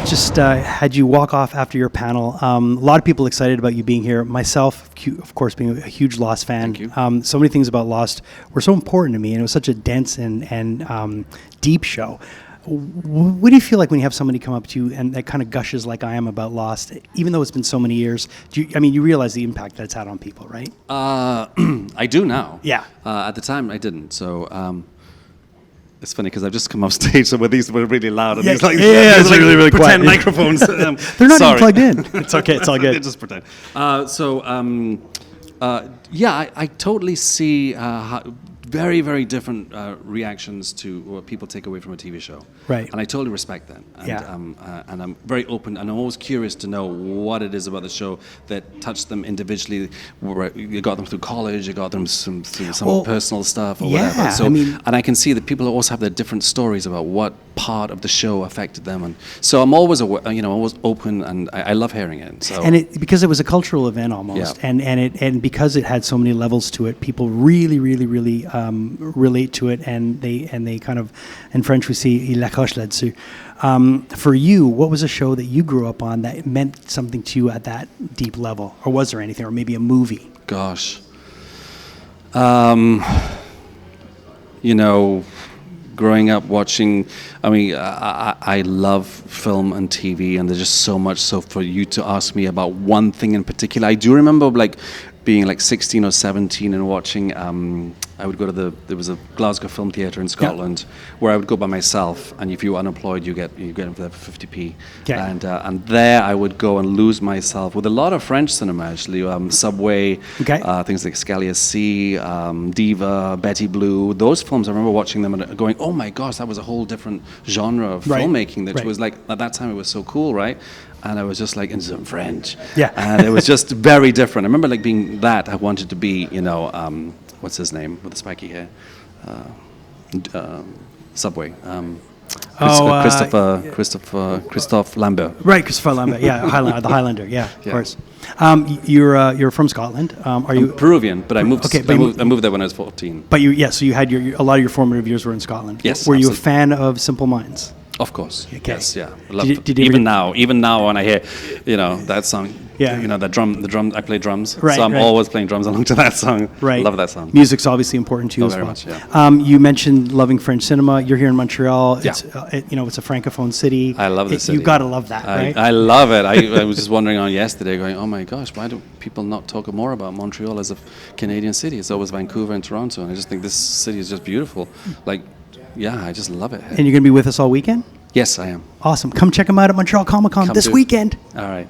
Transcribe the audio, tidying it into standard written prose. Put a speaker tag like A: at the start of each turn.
A: just had you walk off after your panel. A lot of people excited about you being here. Myself, of course, being a huge Lost fan.
B: Thank you.
A: So many things about Lost were so important to me, and it was such a dense and deep show. What do you feel like when you have somebody come up to you and that kind of gushes like I am about Lost, even though it's been so many years? You realize the impact that it's had on people, right?
B: I do now.
A: Yeah.
B: At the time, I didn't. So it's funny because I've just come off stage, so these were really loud. And
A: Yeah,
B: these like,
A: yeah,
B: these
A: it's really, really
B: pretend
A: quiet.
B: microphones.
A: They're not even plugged in. It's okay. It's all good.
B: Just pretend. I totally see how very, very different reactions to what people take away from a TV show.
A: Right.
B: And I totally respect that. And,
A: Yeah.
B: and I'm very open, and I'm always curious to know what it is about the show that touched them individually. You got them through college, you got them through some personal stuff or whatever. So, and I can see that people always have their different stories about what part of the show affected them. And so I'm always, always open, and I love hearing it. So.
A: And because it was a cultural event almost,
B: Yeah.
A: and because it had so many levels to it, people really, really, really relate to it, and they kind of, in French we say il accroche là-dessus. For you, what was a show that you grew up on that meant something to you at that deep level, or was there anything, or maybe a movie?
B: Gosh, growing up watching, I love film and TV, and there's just so much. So for you to ask me about one thing in particular, I do remember being 16 or 17 and watching, I would go to there was a Glasgow Film Theatre in Scotland where I would go by myself, and if you were unemployed, you get them for 50p.
A: Okay.
B: And there I would go and lose myself with a lot of French cinema, actually, Subway, things like Scalia C, Diva, Betty Blue, those films. I remember watching them and going, oh my gosh, that was a whole different genre of filmmaking that was like, at that time it was so cool, right? And I was just like, in some French.
A: Yeah.
B: And it was just very different. I remember being that, I wanted to be, what's his name with the spiky hair? Subway. Christophe Lambert.
A: Right, Christopher Lambert. Yeah, the Highlander. Yeah, of course. You're from Scotland. Are you
B: Peruvian? But I moved.
A: Okay,
B: I moved there when I was 14.
A: But so you had a lot of your formative years were in Scotland.
B: Yes.
A: Were you a fan of Simple Minds?
B: Of course.
A: Okay.
B: Yes. Yeah.
A: Even
B: now when I hear, that song.
A: Yeah.
B: The drum. I play drums.
A: Right.
B: So I'm always playing drums along to that song.
A: Right.
B: Love that song.
A: Music's obviously important to you as
B: very
A: well.
B: much, yeah.
A: You mentioned loving French cinema. You're here in Montreal.
B: Yeah.
A: It's it's a francophone city.
B: I love the city.
A: You've got to love that, right?
B: I love it. I was just wondering on yesterday, going, oh my gosh, why do people not talk more about Montreal as a Canadian city? It's always Vancouver and Toronto, and I just think this city is just beautiful. I just love it.
A: And you're going to be with us all weekend?
B: Yes, I am.
A: Awesome. Come check them out at Montreal Comiccon this weekend.
B: All right.